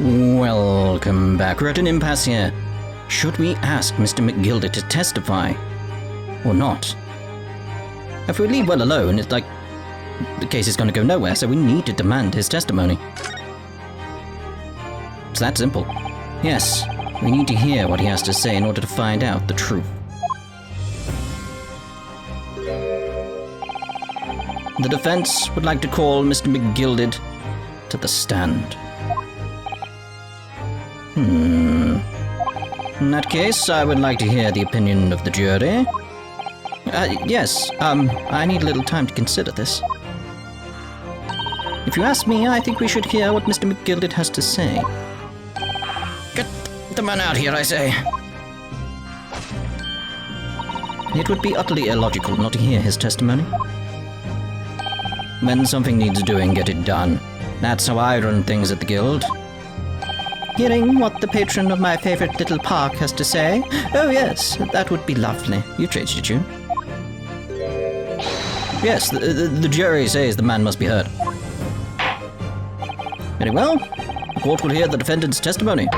Welcome back. We're at an impasse here. Should we ask Mr. McGilder to testify? Or not? If we leave well alone, it's like the case is going to go nowhere, so we need to demand his testimony. It's that simple. Yes, we need to hear what he has to say in order to find out the truth. The defense would like to call Mr. McGilded to the stand. In that case, I would like to hear the opinion of the jury. Yes, I need a little time to consider this. If you ask me, I think we should hear what Mr. McGilded has to say. Get the man out here, I say. It would be utterly illogical not to hear his testimony. When something needs doing, get it done. That's how I run things at the Guild. Hearing what the patron of my favorite little park has to say? Oh yes, that would be lovely. You changed your tune. Yes, the jury says the man must be heard. Very well. The court will hear the defendant's testimony.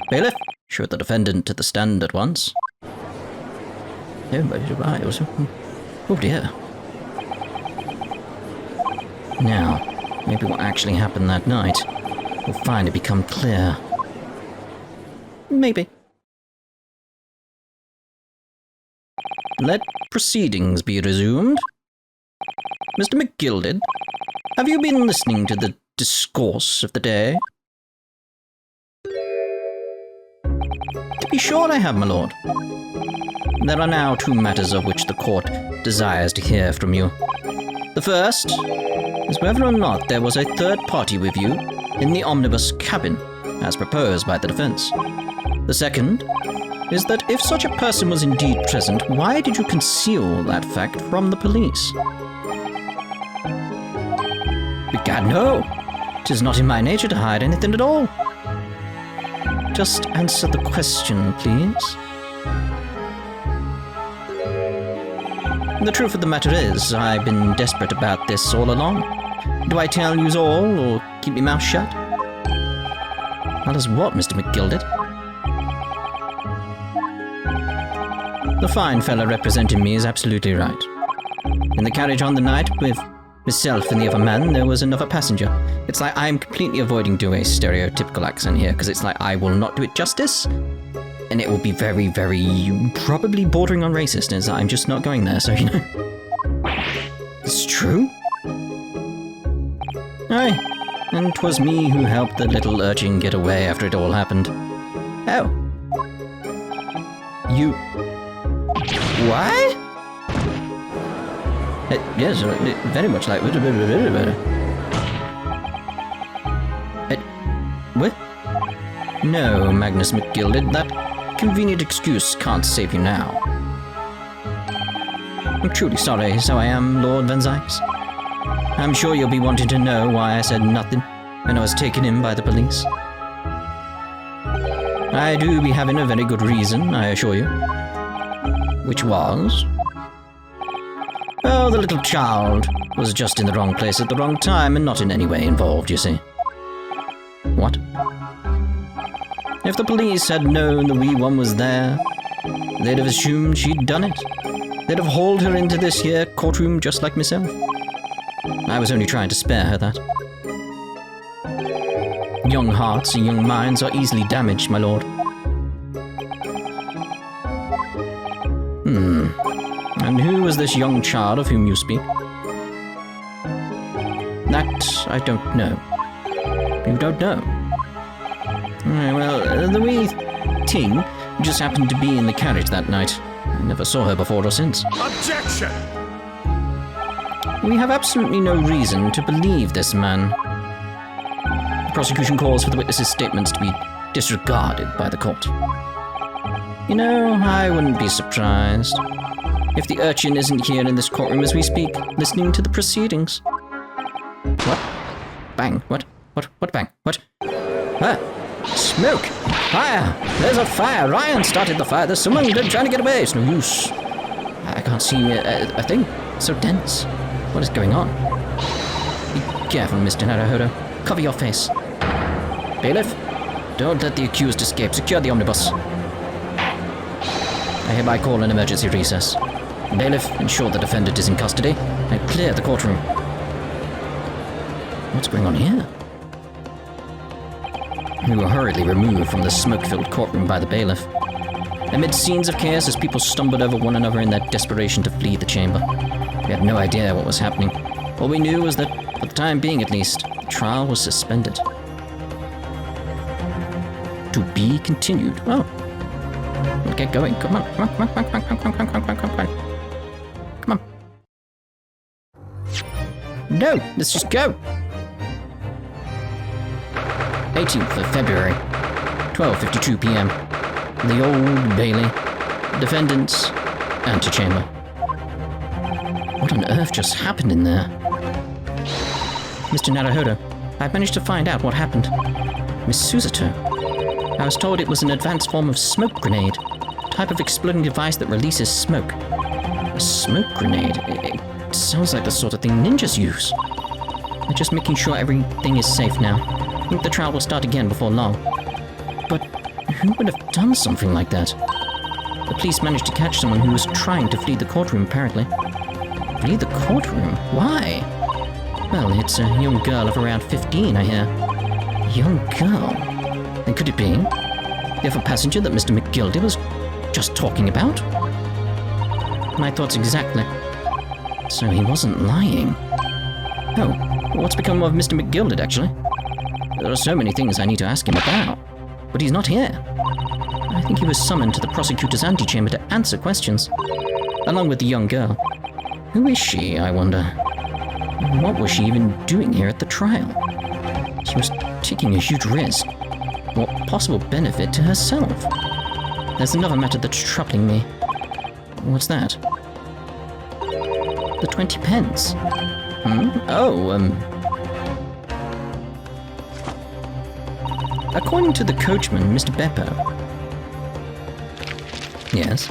Bailiff, show the defendant to the stand at once. Oh dear. Now, maybe what actually happened that night will finally become clear. Maybe. Let proceedings be resumed. Mr. McGilded, have you been listening to the discourse of the day? To be sure I have, my lord. There are now two matters of which the court desires to hear from you. The first is whether or not there was a third party with you in the omnibus cabin, as proposed by the defense. The second is that if such a person was indeed present, why did you conceal that fact from the police? Begad, no! 'Tis not in my nature to hide anything at all. Just answer the question, please. The truth of the matter is, I've been desperate about this all along. Do I tell yous all, or keep my mouth shut? Well, as what, Mr. McGilded? The fine fellow representing me is absolutely right. In the carriage on the night, with myself and the other man, there was another passenger. It's like I'm completely avoiding doing a stereotypical accent here, because it's like I will not do it justice, and it will be very, very, probably bordering on racist, and I'm just not going there, so, you know. It's true. Aye, and 'twas me who helped the little urchin get away after it all happened. Oh. You... What? Yes, very much like... What? No, Magnus McGilded, that convenient excuse can't save you now. I'm truly sorry, so I am, Lord Van Zykes. I'm sure you'll be wanting to know why I said nothing when I was taken in by the police. I do be having a very good reason, I assure you. Which was... Oh, the little child was just in the wrong place at the wrong time and not in any way involved, you see. What? If the police had known the wee one was there, they'd have assumed she'd done it. They'd have hauled her into this here courtroom just like myself. I was only trying to spare her that. Young hearts and young minds are easily damaged, my lord. And who was this young child of whom you speak? That I don't know. You don't know? Well, the wee ting just happened to be in the carriage that night. I never saw her before or since. Objection! We have absolutely no reason to believe this man. The prosecution calls for the witness's statements to be disregarded by the court. You know, I wouldn't be surprised if the urchin isn't here in this courtroom as we speak, listening to the proceedings. What? Bang. What bang? What? Ah! Smoke! Fire! There's a fire! Ryan started the fire! There's someone trying to get away! It's no use. I can't see a thing. It's so dense. What is going on? Be careful, Mr. Naruhodo. Cover your face. Bailiff, Don't let the accused escape. Secure the omnibus. I hereby call an emergency recess. Bailiff, ensure the defendant is in custody, and clear the courtroom. What's going on here? We were hurriedly removed from the smoke-filled courtroom by the bailiff. Amid scenes of chaos as people stumbled over one another in their desperation to flee the chamber. We had no idea what was happening. All we knew was that, for the time being at least, the trial was suspended. To be continued. Oh. We'll get going. Come on. Come on, come on, come on, come on, come on, come on, come on, come on. Come on. No, let's just go. 18th of February, 12:52 p.m. The Old Bailey. Defendant's antechamber. What on earth just happened in there? Mr. Naruhodo, I've managed to find out what happened. Miss Susato. I was told it was an advanced form of smoke grenade, a type of exploding device that releases smoke. A smoke grenade? It sounds like the sort of thing ninjas use. They're just making sure everything is safe now. I think the trial will start again before long. But who would have done something like that? The police managed to catch someone who was trying to flee the courtroom, apparently. Flee the courtroom? Why? Well, it's a young girl of around 15, I hear. A young girl? And could it be the other passenger that Mr. McGildy was just talking about? My thoughts exactly. So he wasn't lying. Oh, what's become of Mr. McGildy, actually? There are so many things I need to ask him about. But he's not here. I think he was summoned to the prosecutor's antechamber to answer questions, along with the young girl. Who is she, I wonder? What was she even doing here at the trial? She was taking a huge risk. What possible benefit to herself? There's another matter that's troubling me. What's that? The 20 pence. According to the coachman, Mr. Beppo. Yes.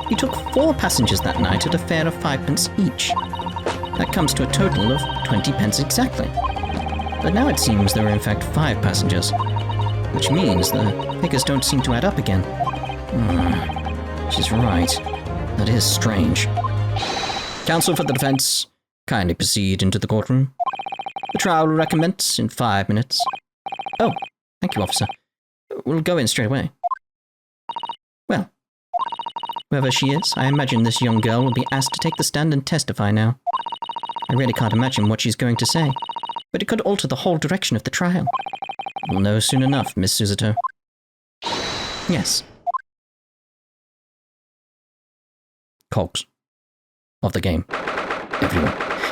He took 4 passengers that night at a fare of 5 pence each. That comes to a total of 20 pence exactly. But now it seems there are in fact 5 passengers, which means the figures don't seem to add up again. She's right. That is strange. Counsel for the defense, kindly proceed into the courtroom. The trial will recommence in 5 minutes. Oh, thank you, officer. We'll go in straight away. Well, whoever she is, I imagine this young girl will be asked to take the stand and testify now. I really can't imagine what she's going to say, but it could alter the whole direction of the trial. We'll know soon enough, Miss Susato. Yes. Cogs of the game. Everyone.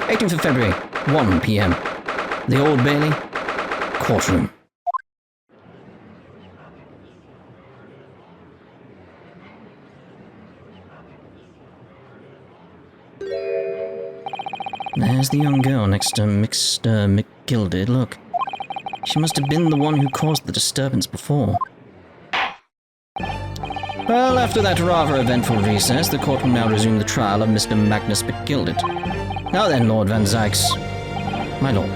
18th of February, 1 p.m. The Old Bailey, courtroom. There's the young girl next to Mr. McGildy. Look. She must have been the one who caused the disturbance before. Well, after that rather eventful recess, the court will now resume the trial of Mr. Magnus McGildy. Now then, Lord Van Zykes. My lord.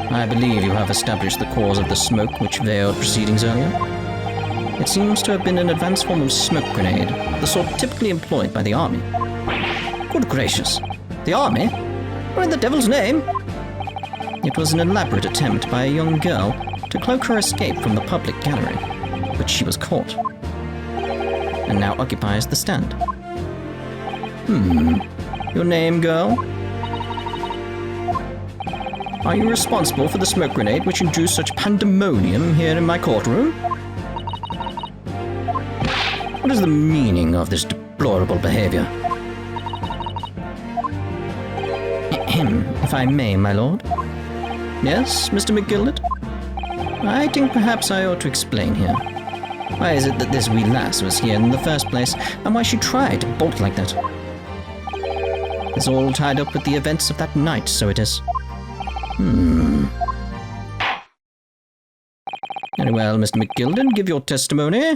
I believe you have established the cause of the smoke which veiled proceedings earlier. It seems to have been an advanced form of smoke grenade, the sort typically employed by the army. Good gracious. The army? What in the devil's name? It was an elaborate attempt by a young girl to cloak her escape from the public gallery, but she was caught, and now occupies the stand. Your name, girl? Are you responsible for the smoke grenade which induced such pandemonium here in my courtroom? What is the meaning of this deplorable behavior? If I may, my lord. Yes, Mr. McGildy? I think perhaps I ought to explain here. Why is it that this wee lass was here in the first place, and why she tried to bolt like that? It's all tied up with the events of that night, so it is. Very well, Mr. McGildy, give your testimony.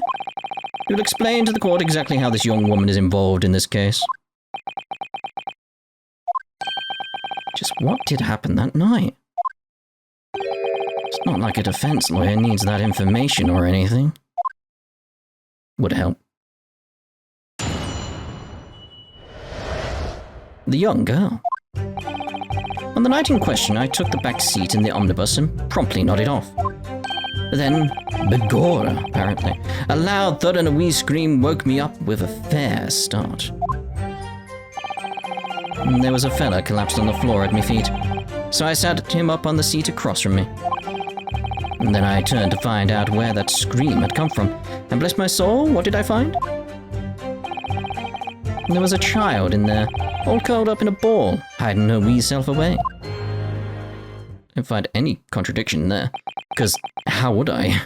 You'll explain to the court exactly how this young woman is involved in this case. Just what did happen that night? It's Not like a defense lawyer needs that information or anything. Would help. The young girl. On the night in question, I took the back seat in the omnibus and promptly nodded off. Then, begorra, apparently. A loud thud and a wee scream woke me up with a fair start. There was a fella collapsed on the floor at my feet, so I sat him up on the seat across from me. And then I turned to find out where that scream had come from, and bless my soul, what did I find? There was a child in there, all curled up in a ball, hiding her wee self away. I don't find any contradiction there, because how would I?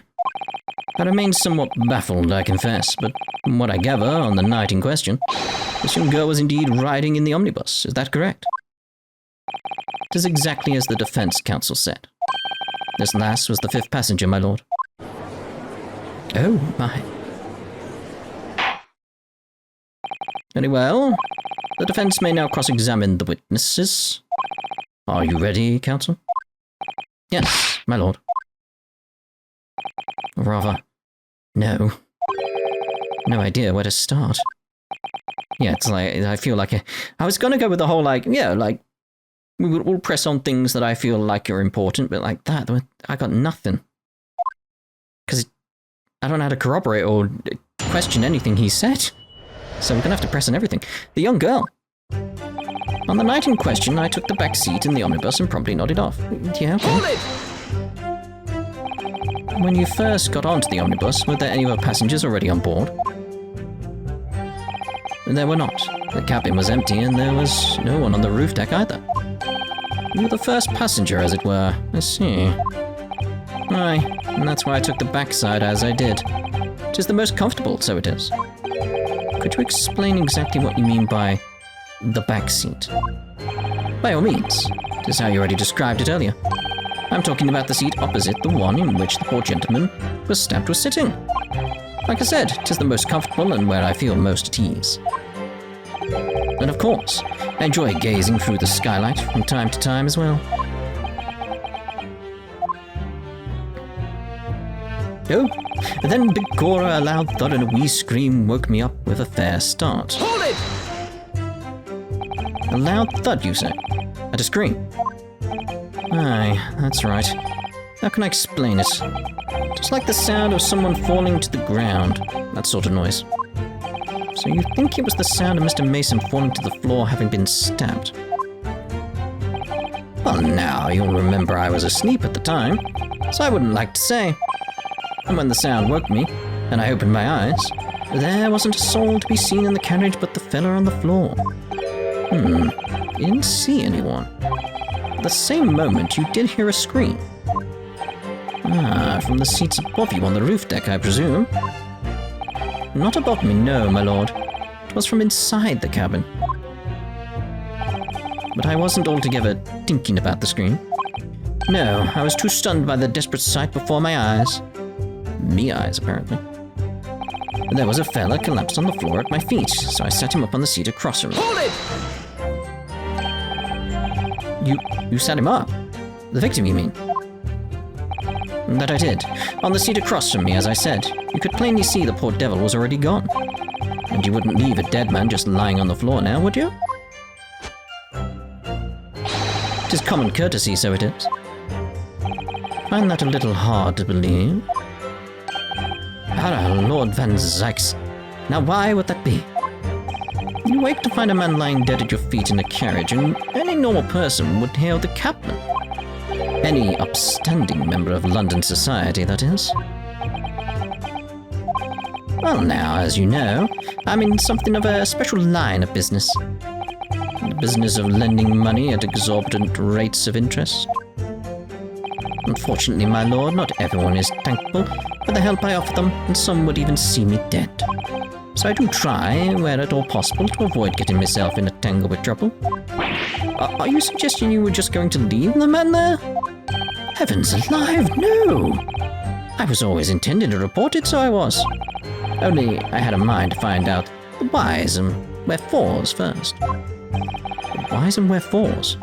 I remained somewhat baffled, I confess, but from what I gather on the night in question, this young girl was indeed riding in the omnibus, is that correct? It is exactly as the defense counsel said. This lass was the fifth passenger, my lord. Oh, my. Very well. The defense may now cross-examine the witnesses. Are you ready, counsel? Yes, my lord. Rather, no. No idea where to start. Yeah, it's like, I feel like I was gonna go with the whole, like, yeah, like, we'll press on things that I feel like are important, but like that, I got nothing. Because I don't know how to corroborate or question anything he said. So we're gonna have to press on everything. The young girl. On the night in question, I took the back seat in the omnibus and promptly nodded off. Yeah, okay. Hold it! When you first got onto the omnibus, were there any other passengers already on board? There were not. The cabin was empty and there was no one on the roof deck either. You were the first passenger, as it were. I see. Aye, and that's why I took the backside as I did. 'Tis the most comfortable, so it is. Could you explain exactly what you mean by the back seat? By all means. 'Tis how you already described it earlier. I'm talking about the seat opposite the one in which the poor gentleman was stabbed was sitting. Like I said, 'tis the most comfortable and where I feel most at ease. And of course, I enjoy gazing through the skylight from time to time as well. Oh, and then begorra, a loud thud and a wee scream woke me up with a fair start. Hold it! A loud thud, you say? And a scream? Aye, that's right. How can I explain it? Just like the sound of someone falling to the ground. That sort of noise. So you think it was the sound of Mr. Mason falling to the floor having been stabbed? Well, now, you'll remember I was asleep at the time, so I wouldn't like to say. And when the sound woke me, and I opened my eyes, there wasn't a soul to be seen in the carriage but the fella on the floor. You didn't see anyone. At the same moment, you did hear a scream. Ah, from the seats above you on the roof deck, I presume. Not above me, no, my lord. It was from inside the cabin. But I wasn't altogether thinking about the scream. No, I was too stunned by the desperate sight before my eyes. Me eyes, apparently. There was a fella collapsed on the floor at my feet, so I sat him up on the seat across from me. Hold it! You sat him up? The victim, you mean? That I did. On the seat across from me, as I said. You could plainly see the poor devil was already gone. And you wouldn't leave a dead man just lying on the floor now, would you? 'Tis common courtesy, so it is. Find that a little hard to believe. Ah, Lord Van Zykes. Now why would that be? You wake to find a man lying dead at your feet in a carriage, and any normal person would hail the cabman. Any upstanding member of London society, that is. Well now, as you know, I'm in something of a special line of business. The business of lending money at exorbitant rates of interest. Unfortunately, my lord, not everyone is thankful for the help I offer them, and some would even see me dead. So I do try, where at all possible, to avoid getting myself in a tangle with trouble. Are you suggesting you were just going to leave the man there? Heavens alive, no! I was always intending to report it, so I was. Only I had a mind to find out the whys and wherefores first. The whys and wherefores?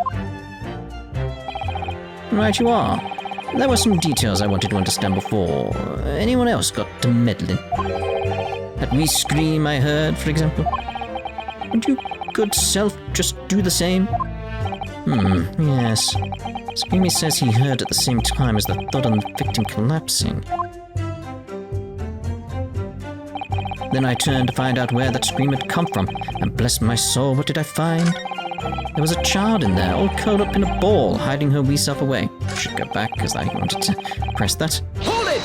Right you are. There were some details I wanted to understand before anyone else got to meddling. That wee scream I heard, for example. Would you good self just do the same? Yes. Screamy says he heard at the same time as the thud on the victim collapsing. Then I turned to find out where that scream had come from, and bless my soul, what did I find? There was a child in there, all curled up in a ball, hiding her wee self away. I should go back, because I wanted to press that. Hold it!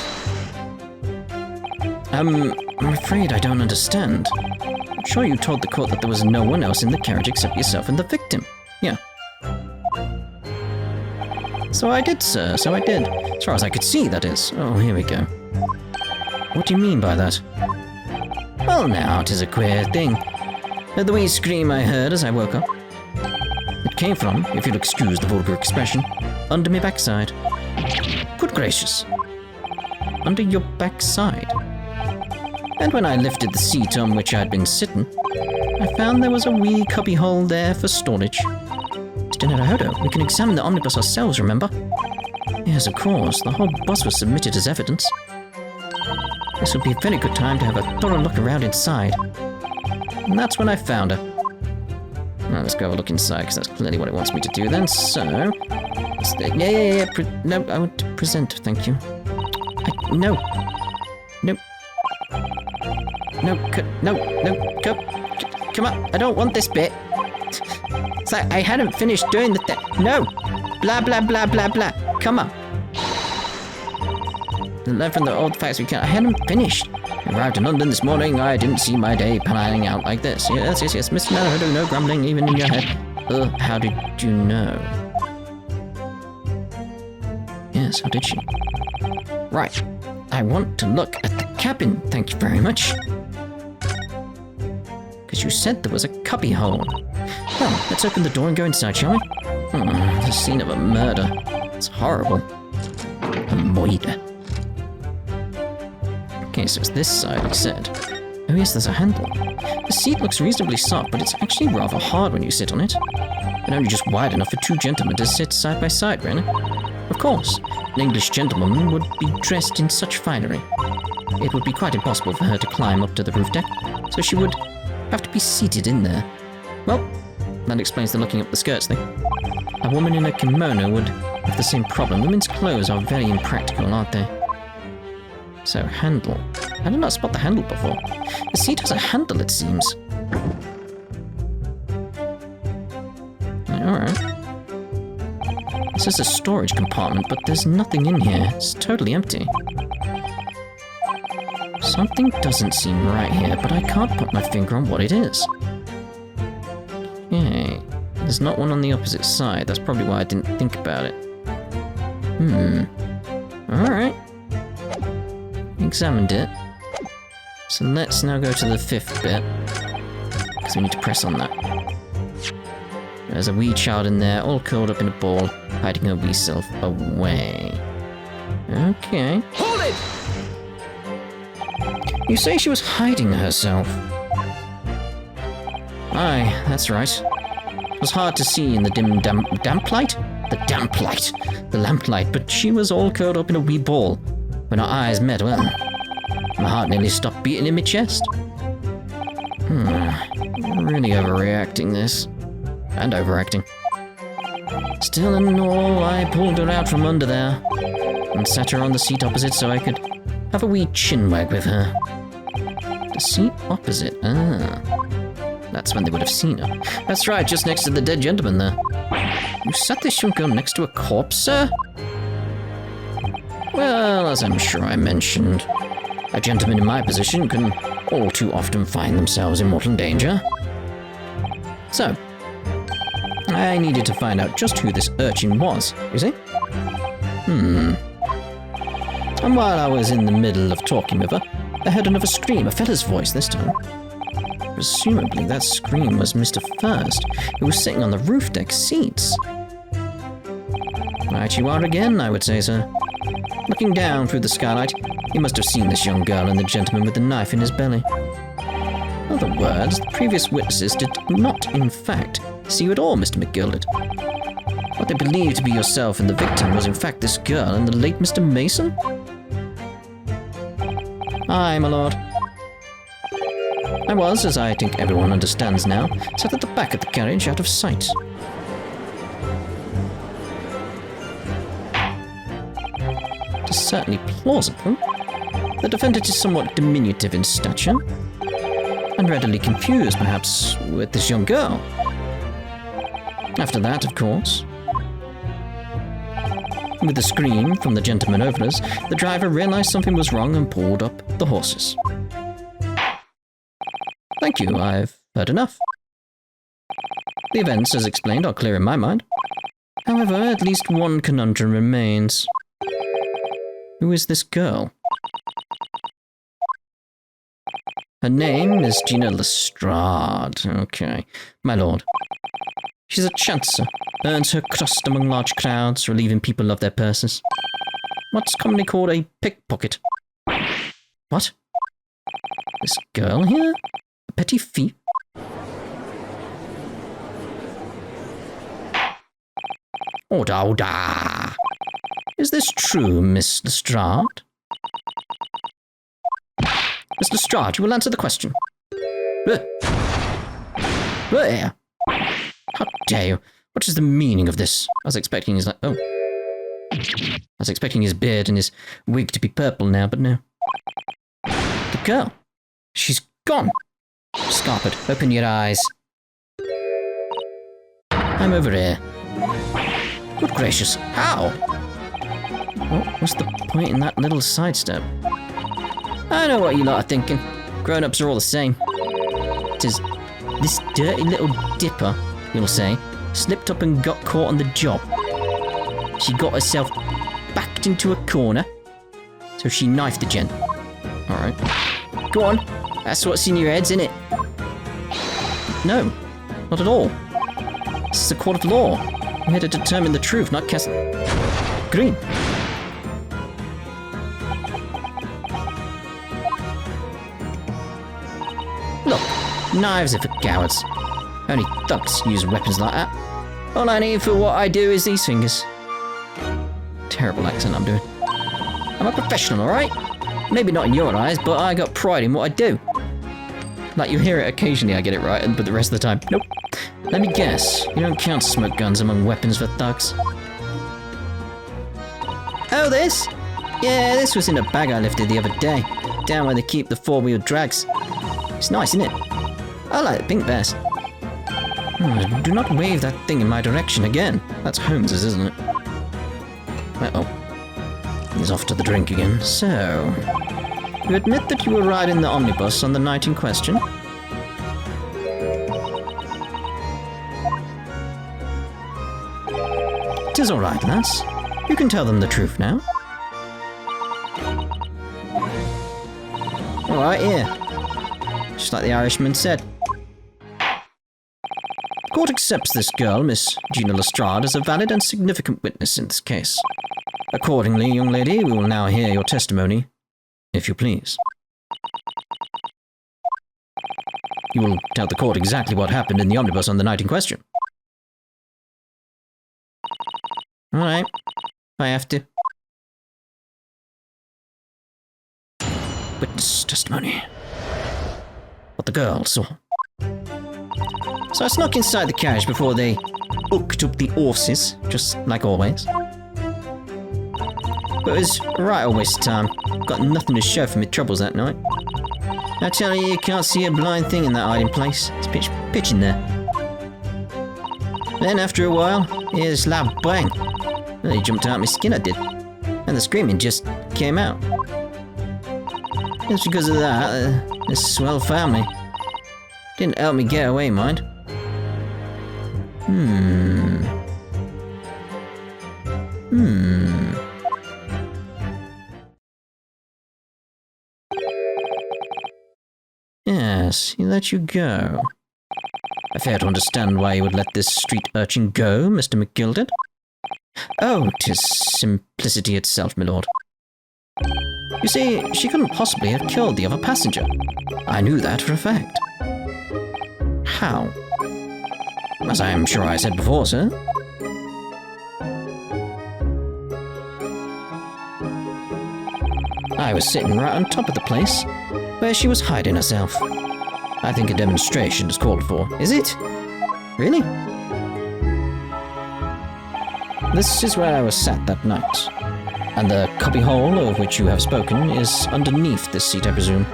I'm afraid I don't understand. I'm sure you told the court that there was no one else in the carriage except yourself and the victim. Yeah. So I did, sir, so I did. As far as I could see, that is. Oh, here we go. What do you mean by that? Well, now, 'tis a queer thing. The wee scream I heard as I woke up. It came from, if you'll excuse the vulgar expression, under my backside. Good gracious. Under your backside? And when I lifted the seat on which I'd been sitting, I found there was a wee cubby hole there for storage. Mr. Naruhodo, we can examine the omnibus ourselves, remember? Yes, of course. The whole bus was submitted as evidence. This would be a very good time to have a thorough look around inside. And that's when I found her. Well, let's go have a look inside, because that's clearly what it wants me to do then. So, yeah. No, I want to present, thank you. No, come on, I don't want this bit. It's like I hadn't finished doing the thing. No, blah, blah, blah, blah, blah. Come on. Learn from the old facts we can. I hadn't finished. I arrived in London this morning. I didn't see my day planning out like this. Yes, Mr. Naruhodo, no grumbling, even in your head. How did you know? Yes, how did she? Right. I want to look at the cabin, thank you very much. Because you said there was a cubby hole. Well, let's open the door and go inside, shall we? The scene of a murder. It's horrible. A murder. Okay, so it's this side, he said. Oh yes, there's a handle. The seat looks reasonably soft, but it's actually rather hard when you sit on it. And only just wide enough for two gentlemen to sit side by side, really. Of course, an English gentlewoman would be dressed in such finery. It would be quite impossible for her to climb up to the roof deck, so she would have to be seated in there. Well, that explains the looking up the skirts thing. A woman in a kimono would have the same problem. Women's clothes are very impractical, aren't they? So, handle. I did not spot the handle before. The seat has a handle, it seems. Alright. This is a storage compartment, but there's nothing in here. It's totally empty. Something doesn't seem right here, but I can't put my finger on what it is. Okay. There's not one on the opposite side. That's probably why I didn't think about it. Alright. Examined it. So let's now go to the fifth bit. Because we need to press on that. There's a wee child in there, all curled up in a ball, hiding her wee self away. Okay. Hold it! You say she was hiding herself? Aye, that's right. It was hard to see in the dim damp light? The damp light. The lamplight, but she was all curled up in a wee ball. When our eyes met, well, my heart nearly stopped beating in my chest. Really overreacting this. And overacting. Still and all, I pulled her out from under there and sat her on the seat opposite so I could have a wee chinwag with her. The seat opposite, that's when they would have seen her. That's right, just next to the dead gentleman there. You sat this young girl next to a corpse, sir? Well, as I'm sure I mentioned, a gentleman in my position can all too often find themselves in mortal danger. So, I needed to find out just who this urchin was, you see? And while I was in the middle of talking with her, I heard another scream, a fella's voice this time. Presumably that scream was Mr. First, who was sitting on the roof deck seats. Right you are again, I would say, sir. Looking down through the skylight, he must have seen this young girl and the gentleman with the knife in his belly. In other words, the previous witnesses did not, in fact, see you at all, Mr. McGilded. What they believed to be yourself and the victim was in fact this girl and the late Mr. Mason? Aye, my lord. I was, as I think everyone understands now, sat at the back of the carriage out of sight. It is certainly plausible. The defendant is somewhat diminutive in stature, and readily confused, perhaps, with this young girl. After that, of course, with a scream from the gentleman over us, the driver realized something was wrong and pulled up the horses. Thank you, I've heard enough. The events, as explained, are clear in my mind. However, at least one conundrum remains. Who is this girl? Her name is Gina Lestrade. Okay, my lord. She's a chancer, earns her crust among large crowds, relieving people of their purses. What's commonly called a pickpocket. What? This girl here? A petty thief? Order, order! Is this true, Miss Lestrade? Miss Lestrade, you will answer the question. Where? How dare you? What is the meaning of this? I was expecting his I was expecting his beard and his wig to be purple now, but no. The girl. She's gone. Scarpet, open your eyes. I'm over here. Good gracious, how? What was the point in that little sidestep? I know what you lot are thinking. Grown-ups are all the same. It is this dirty little dipper, you'll say, slipped up and got caught on the job. She got herself backed into a corner, so she knifed the gent. Alright. Go on, that's what's in your heads, innit? No, not at all. This is a court of law. I'm here to determine the truth, not cast... Green. Look, knives are for cowards. Only thugs use weapons like that. All I need for what I do is these fingers. Terrible accent I'm doing. I'm a professional, alright? Maybe not in your eyes, but I got pride in what I do. Like, you hear it occasionally, I get it right, but the rest of the time, nope. Let me guess, you don't count smoke guns among weapons for thugs. Oh, this? Yeah, this was in a bag I lifted the other day, down where they keep the four-wheel drags. It's nice, isn't it? I like the pink vest. Do not wave that thing in my direction again. That's Holmes's, isn't it? Uh-oh. He's off to the drink again. So, you admit that you were riding the omnibus on the night in question? It is all right, lass. You can tell them the truth now. All right, here. Just like the Irishman said. The court accepts this girl, Miss Gina Lestrade, as a valid and significant witness in this case. Accordingly, young lady, we will now hear your testimony, if you please. You will tell the court exactly what happened in the omnibus on the night in question. All right, I have to. Witness testimony. What the girl saw. So I snuck inside the carriage before they hooked up the horses, just like always. But it was right a waste of time. Got nothing to show for my troubles that night. I tell you can't see a blind thing in that hiding place. It's pitch in there. Then after a while, here's this loud bang. Well, he jumped out my skin, I did. And the screaming just came out. It's because of that, this swell family. Didn't help me get away, mind. Yes, he let you go. I fail to understand why you would let this street urchin go, Mr. McGilded. Oh, 'tis simplicity itself, my lord. You see, she couldn't possibly have killed the other passenger. I knew that for a fact. How? As I am sure I said before, sir. I was sitting right on top of the place where she was hiding herself. I think a demonstration is called for. Is it? Really? This is where I was sat that night. And the cubbyhole of which you have spoken is underneath this seat, I presume.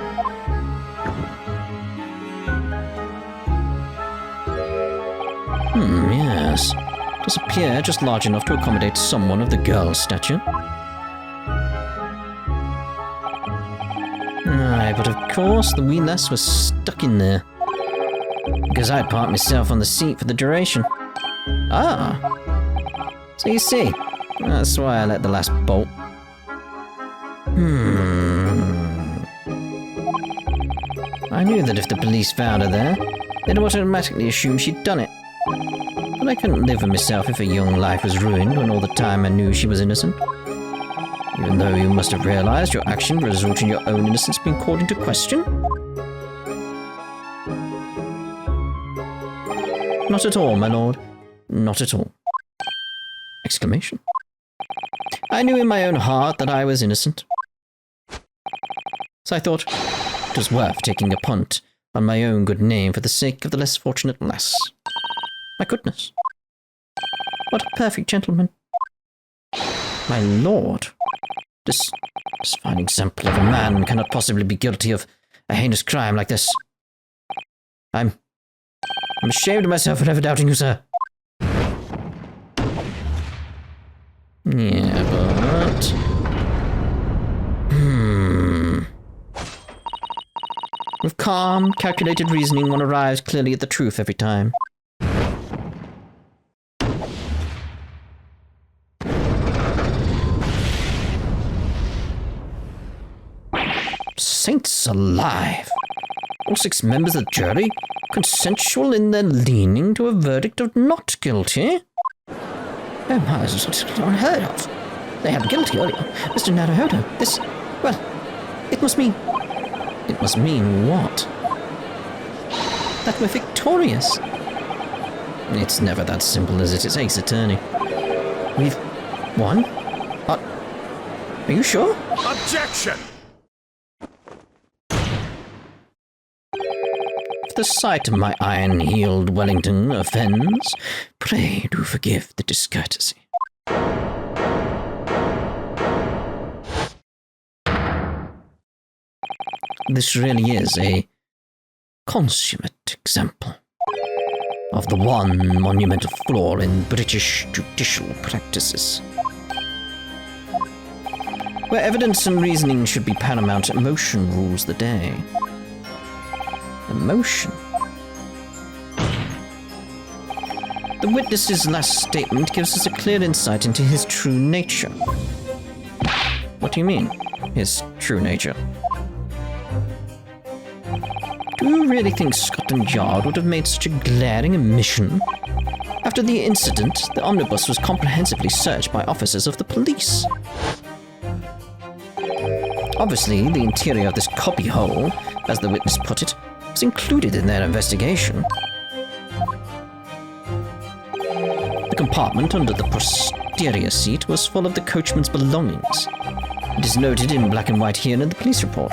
Yes. Does appear just large enough to accommodate someone of the girl's stature. Aye, but of course the wee lass was stuck in there. Because I'd parked myself on the seat for the duration. Ah! So you see, that's why I let the lass bolt. I knew that if the police found her there, they'd automatically assume she'd done it. But I couldn't live with myself if her young life was ruined when all the time I knew she was innocent. Even though you must have realized your action would result in your own innocence being called into question? Not at all, my lord. Not at all. Exclamation. I knew in my own heart that I was innocent. So I thought it was worth taking a punt on my own good name for the sake of the less fortunate lass. My goodness. What a perfect gentleman. My lord. This fine example of a man cannot possibly be guilty of a heinous crime like this. I'm ashamed of myself for ever doubting you, sir. Yeah, but... With calm, calculated reasoning, one arrives clearly at the truth every time. Saints alive! All 6 members of the jury consensual in their leaning to a verdict of not guilty? Oh my, this is unheard of. They had guilty earlier. Mr. Naruhodo, this... well, it must mean... It must mean what? That we're victorious. It's never that simple, is it? It's ace attorney. We've won? Are you sure? Objection! If the sight of my iron-heeled Wellington offends, pray do forgive the discourtesy. This really is a consummate example of the one monumental flaw in British judicial practices. Where evidence and reasoning should be paramount, emotion rules the day. Emotion. The witness's last statement gives us a clear insight into his true nature. What do you mean, his true nature? Do you really think Scotland Yard would have made such a glaring omission? After the incident, the omnibus was comprehensively searched by officers of the police. Obviously, the interior of this cubbyhole, as the witness put it, was included in their investigation. The compartment under the posterior seat was full of the coachman's belongings. It is noted in black and white here in the police report.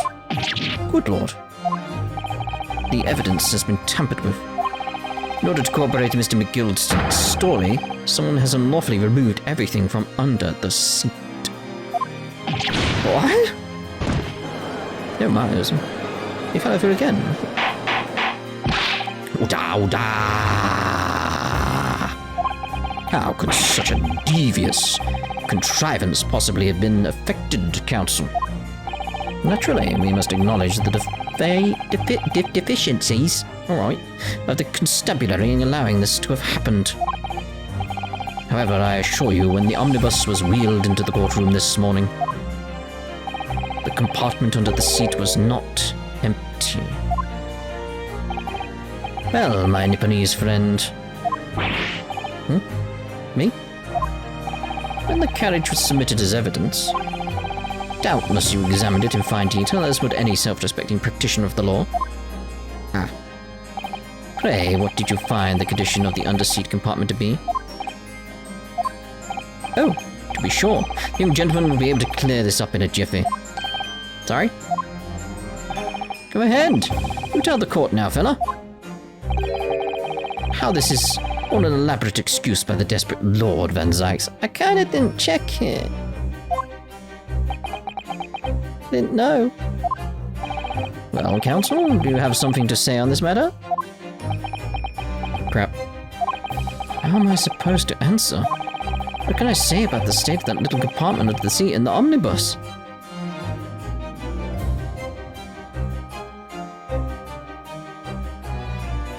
Good lord. The evidence has been tampered with. In order to corroborate Mr. McGill's story, someone has unlawfully removed everything from under the seat. What? No, Miles. He fell over again. How could such a devious contrivance possibly have been effected, counsel? Naturally, we must acknowledge the deficiencies, of the constabulary in allowing this to have happened. However, I assure you, when the omnibus was wheeled into the courtroom this morning, the compartment under the seat was not empty. Well, my Nipponese friend. Me? When the carriage was submitted as evidence, doubtless you examined it in fine detail, as would any self-respecting practitioner of the law. Pray, what did you find the condition of the under-seat compartment to be? Oh, to be sure. The young gentleman will be able to clear this up in a jiffy. Sorry? Go ahead. You tell the court now, fella. How this is all an elaborate excuse by the desperate Lord Van Zykes. I kinda didn't check it. Didn't know. Well, counsel, do you have something to say on this matter? Crap. How am I supposed to answer? What can I say about the state of that little compartment of the seat in the omnibus?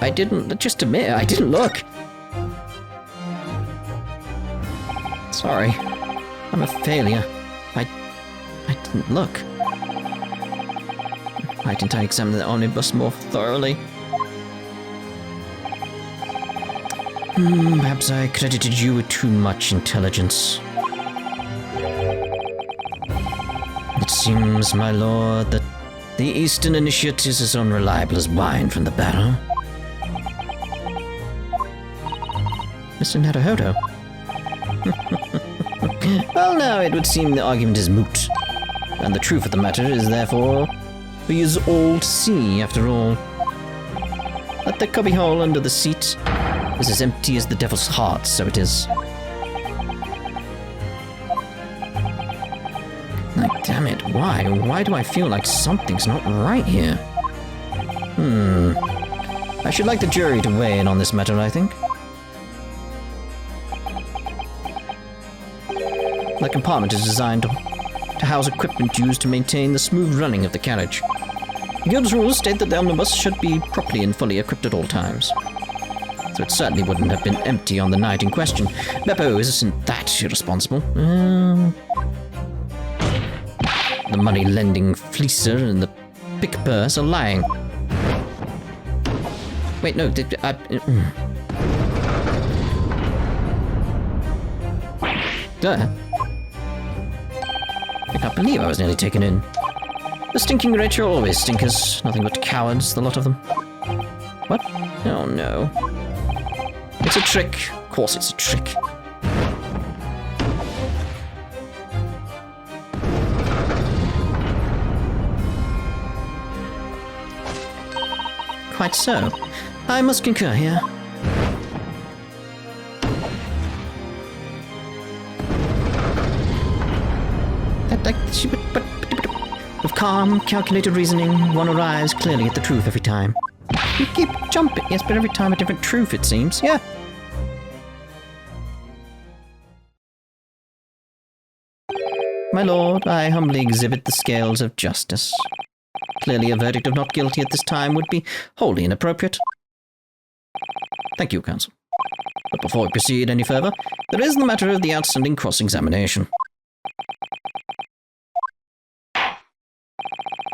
I didn't, just admit it, I didn't look. Sorry. I'm a failure. I didn't look. Why didn't I examine the omnibus more thoroughly? Perhaps I credited you with too much intelligence. It seems, my lord, that the Eastern Initiate is as unreliable as wine from the barrel. Mr. Naruhodo. Well, now it would seem the argument is moot, and the truth of the matter is therefore for you all to see, after all. That the cubbyhole under the seat is as empty as the devil's heart, so it is. Like, damn it, why? Why do I feel like something's not right here? I should like the jury to weigh in on this matter, I think. The compartment is designed to house equipment used to maintain the smooth running of the carriage. The Guild's rules state that the omnibus should be properly and fully equipped at all times. So it certainly wouldn't have been empty on the night in question. Beppo isn't that irresponsible. The money-lending fleecer and the pick purse are lying. Wait, no, Duh. I can't believe I was nearly taken in. The stinking rich are always stinkers. Nothing but cowards, the lot of them. What? Oh no. It's a trick. Of course it's a trick. Quite so. I must concur here. With calm, calculated reasoning, one arrives clearly at the truth every time. You keep jumping. Yes, but every time a different truth, it seems. Yeah. My lord, I humbly exhibit the scales of justice. Clearly a verdict of not guilty at this time would be wholly inappropriate. Thank you, counsel. But before we proceed any further, there is the matter of the outstanding cross-examination.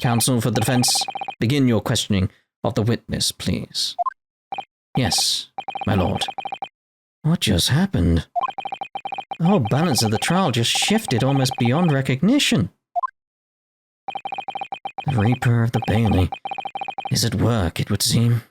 Counsel for the defense, begin your questioning of the witness, please. Yes, my lord. What just happened? The whole balance of the trial just shifted almost beyond recognition. The Reaper of the Bailey is at work, it would seem.